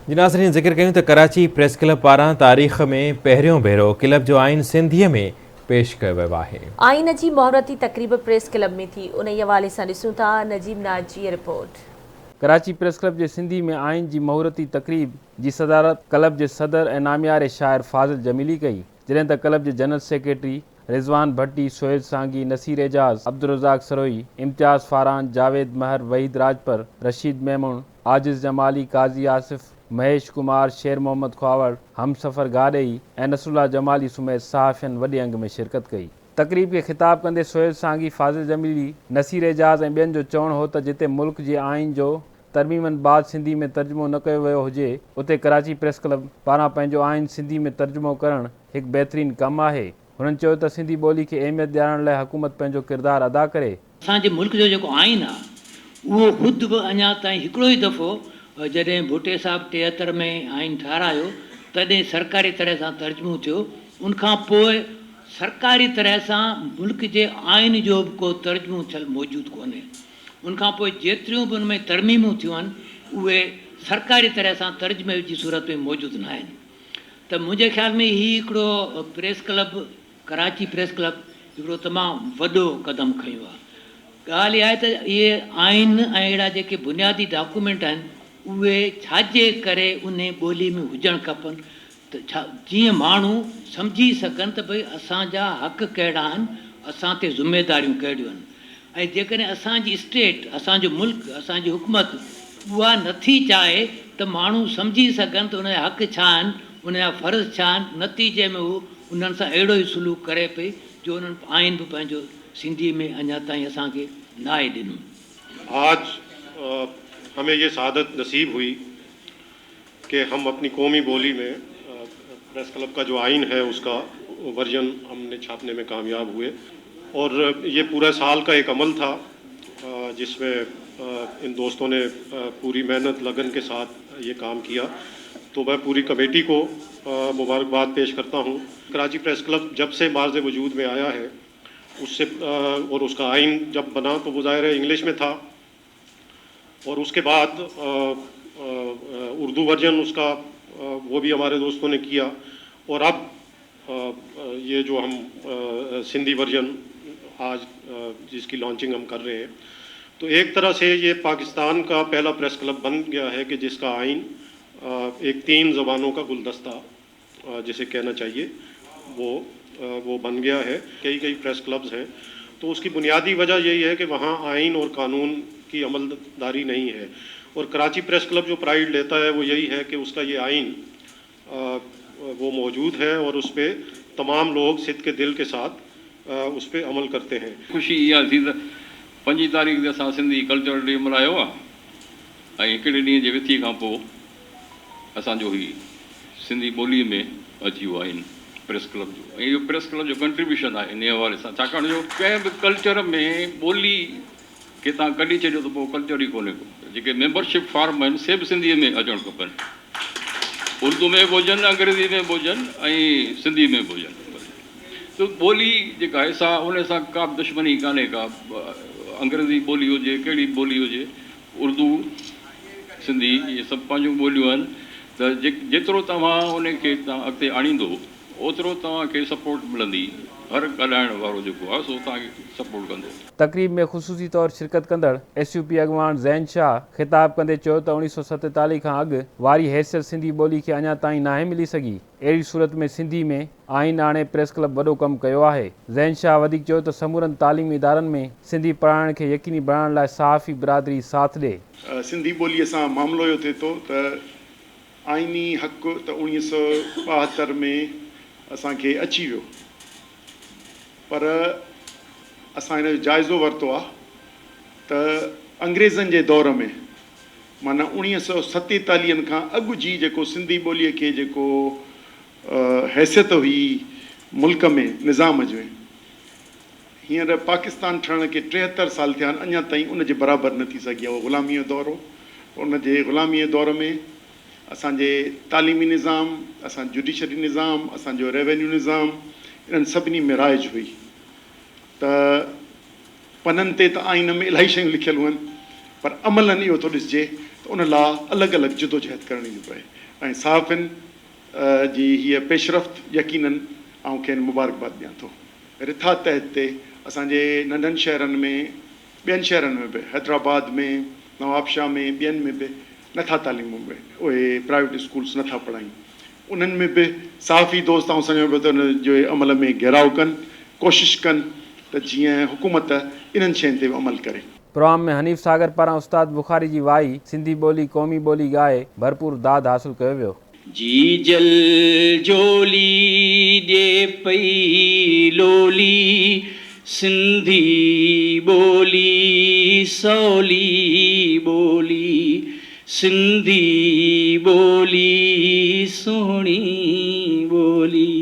जी नाज़रीन, ज़िक्र कयूं त कराची प्रेस क्लब पारां तारीख़ में पहिरियों भेरो क्लब जो आइन सिंधीअ में पेश कयो वियो आहे। आइन जी मोहरती तक़रीब प्रेस क्लब में थी। उन हवाले सां ॾिसूं था नजीब नाज जी रिपोर्ट। कराची प्रेस क्लब जे सिंधी में आइन जी मोहरती तक़रीब जी सदारत क्लब जे सदर ऐं नामियारे शाइर फाज़िल जमीली कई, जॾहिं त क्लब जे जनरल सेक्रेटरी रिज़वान भट्टी, सोहेल सांगी, नसीर एजाज, अब्दुर्रज़ाक सरोई, इम्तियाज़ फारान, जावेद महर, वहीद राजपर, रशीद मेमून, आजिज़ जमाली, काज़ी आसिफ, महेश कुमार, शेर मोहम्मद ख्वावड़, हमसफ़र गाॾई ऐं नसरुल्ला जमाली समेत सहाफ़ियनि वॾे अंग में शिरकत कई। तक़रीब खे ख़िताब कंदे सोहेल सांगी, फाज़िल जमीली, नसीर एजाज ऐं ॿियनि जो चवणु हो त जिते मुल्क जे आइन जो तरमीमनि बाद सिंधी में तर्जुमो न कयो वियो हुजे, उते कराची प्रेस क्लब पारां पंहिंजो आइन सिंधी में तर्जुमो करणु हिकु बहितरीनु कमु आहे। हुननि चयो त सिंधी ॿोली खे अहमियत ॾियारण लाइ हुकूमत पंहिंजो किरदारु अदा करे। असांजे मुल्क जो जेको आइन आहे उहो ख़ुदि बि अञा ताईं हिकिड़ो ई दफ़ो जॾहिं भुटे साहिबु 73 में आइन ठाहिरायो तॾहिं सरकारी तरह सां तर्जुमो थियो। उनखां पोइ सरकारी तरह सां मुल्क जे आइन जो बि को तर्जुमो थियलु मौजूदु कोन्हे। उनखां पोइ जेतिरियूं बि उन में तरमीमूं थियूं आहिनि उहे सरकारी तरह सां तर्जुमे जी सूरत में मौजूदु न आहिनि। त मुंहिंजे ख़्याल में हीउ हिकिड़ो press club, Karachi press club हिकिड़ो तमामु वॾो क़दम खयो आहे। ॻाल्हि इहा आहे त इहे आइन ऐं अहिड़ा जेके बुनियादी डॉक्यूमेंट आहिनि उहे छाजे करे उन ॿोली में हुजणु खपनि त छा जीअं माण्हू सम्झी सघनि त भई असांजा हक़ कहिड़ा आहिनि, असां ते ज़िमेदारियूं कहिड़ियूं आहिनि। ऐं जेकॾहिं असांजी स्टेट, असांजो मुल्क, असांजी हुकूमत उहा नथी चाहे त माण्हू सम्झी सघनि त उनजा हक़ छा आहिनि, उनजा फ़र्ज़ छा आहिनि, नतीजे में उहो उन्हनि सां अहिड़ो ई सलूक करे पई जो उन्हनि आइन बि पंहिंजो सिंधी में अञा ताईं असांखे न आहे ॾिनो। आज हमें ये सआदत नसीब हुई कि हम अपनी कौमी बोली में प्रेस क्लब का जो आइन है उसका वर्जन हमने छापने में कामयाब हुए। और ये पूरा साल का एक अमल था जिसमें इन दोस्तों ने पूरी मेहनत लगन के साथ ये काम किया। तो मैं पूरी कमेटी को मुबारकबाद पेश करता हूँ। कराची प्रेस क्लब जब से मार्ज़ वजूद में आया है उससे और उसका आइन जब बना तो वो ज़ाहिर है इंग्लिश में था, और उसके बाद उर्दू वर्जन उसका वो भी हमारे दोस्तों ने किया, और अब ये जो हम सिंधी वर्जन आज जिसकी लॉन्चिंग हम कर रहे हैं, तो एक तरह से ये पाकिस्तान का पहला प्रेस क्लब बन गया है कि जिसका आइन एक 3 ज़बानों का गुलदस्ता जिसे कहना चाहिए वो बन गया है। कई प्रेस क्लब्स हैं, तो उसकी बुनियादी वजह यही है कि वहाँ आइन और कानून की अमलदारी नहीं है। और कराची प्रेस क्लब जो प्राइड लेता है वो यही है कि उसका ये आइन वो मौजूद है और उस पर तमाम लोग सिद्ध के दिल के साथ उस पर अमल करते हैं। ख़ुशी इहा थी त 5 तारीख़ ते असां सिंधी कल्चरल डे मल्हायो आहे ऐं हिकिड़े ॾींहं जे विथी खां पोइ असांजो ही सिंधी ॿोलीअ में अची वियो आहिनि प्रेस क्लब जो। ऐं इहो प्रेस क्लब जो कंट्रीब्यूशन आहे इन हवाले सां, छाकाणि जो कंहिं बि कल्चर में ॿोली खे तव्हां कढी छॾियो त पोइ कल्चर ई कोन्हे को। जेके मेंबरशिप फॉर्म आहिनि से बि सिंधीअ में अचणु खपनि, उर्दू में बि हुजनि, अंग्रेज़ी में बि हुजनि ऐं सिंधी में बि हुजनि। त ॿोली जेका आहे सा उन सां का बि दुश्मनी कान्हे का, अंग्रेज़ी ॿोली हुजे, कहिड़ी ॿोली हुजे, उर्दू, सिंधी, इहे सभु पंहिंजूं ॿोलियूं आहिनि। त जेतिरो तव्हां उनखे तव्हां अॻिते आणींदो ओतिरो तव्हांखे सपोर्ट मिलंदी। हर ॻाल्हाइण वारो जेको आहे सो तव्हांखे सपोर्ट कंदो। तक़रीब में ख़ुसूसी तौर शिरकत कंदड़ SUP अॻवान ज़ैन शाह ख़िताब कंदे चयो त 1947 खां अॻु वारी हैसियत सिंधी ॿोली खे अञा ताईं नाहे मिली सघी। अहिड़ी सूरत में सिंधी में आइन आणे प्रेस क्लब वॾो कमु कयो आहे। ज़ैन शाह वधीक चयो त समूरनि तालीमी इदारनि में सिंधी पढ़ाइण खे यकीनी बणाइण लाइ सहाफ़ी बिरादरी साथ ॾे। सिंधी ॿोलीअ सां मामिलो इहो थिए थो त आइनी हक़ त 1972 में असांखे अची वियो, पर असां हिन जो जाइज़ो वरितो आहे त अंग्रेज़नि जे दौर में माना 1947 खां अॻु जी जेको सिंधी ॿोलीअ खे जेको हैसियत हुई मुल्क में निज़ाम जो, हींअर पाकिस्तान ठहण खे 73 साल थिया आहिनि, अञा ताईं उन जे बराबरि न थी सघी आहे। उहो ग़ुलामीअ जो दौर हो, उन जे ग़ुलामीअ दौर में असांजे तालीमी निज़ाम, असांजो जुडिशरी निज़ाम, असांजो रेवेन्यू निज़ाम, इन्हनि सभिनी में राइज हुई। त पननि ते त आइन में इलाही शयूं लिखियलु आहिनि, पर अमलनि इहो थो ॾिसिजे त त उन लाइ अलॻि अलॻि जिदोजहद करणी थी पए ऐं सहाफ़िन जी हीअ पेशरफ़्त यकीननि आउं खेनि मुबारकबाद ॾियां थो। रिथा तहत ते असांजे नंढनि शहरनि में ॿियनि शहरनि में बि हैदराबाद में नवाबशाह में ॿियनि में बि नथा तालीमूं में उहे प्राइवेट स्कूल्स नथा पढ़ाइनि, उन्हनि में बि सहाफ़ी दोस्त ऐं सम्झो पियो त उन जे अमल में घेराव कनि, कोशिशि कनि त जीअं हुकूमत इन्हनि शयुनि ते बि अमल करे। प्रोग्राम में हनीफ़ सागर पारां उस्ताद बुखारी जी वाई सिंधी ॿोली क़ौमी ॿोली ॻाए भरपूर दाद हासिल कयो वियो। जी जल जोली ॾे पई लोली सिंधी ॿोली सवली ॿोली सिंधी ॿोली सुहिणी ॿोली।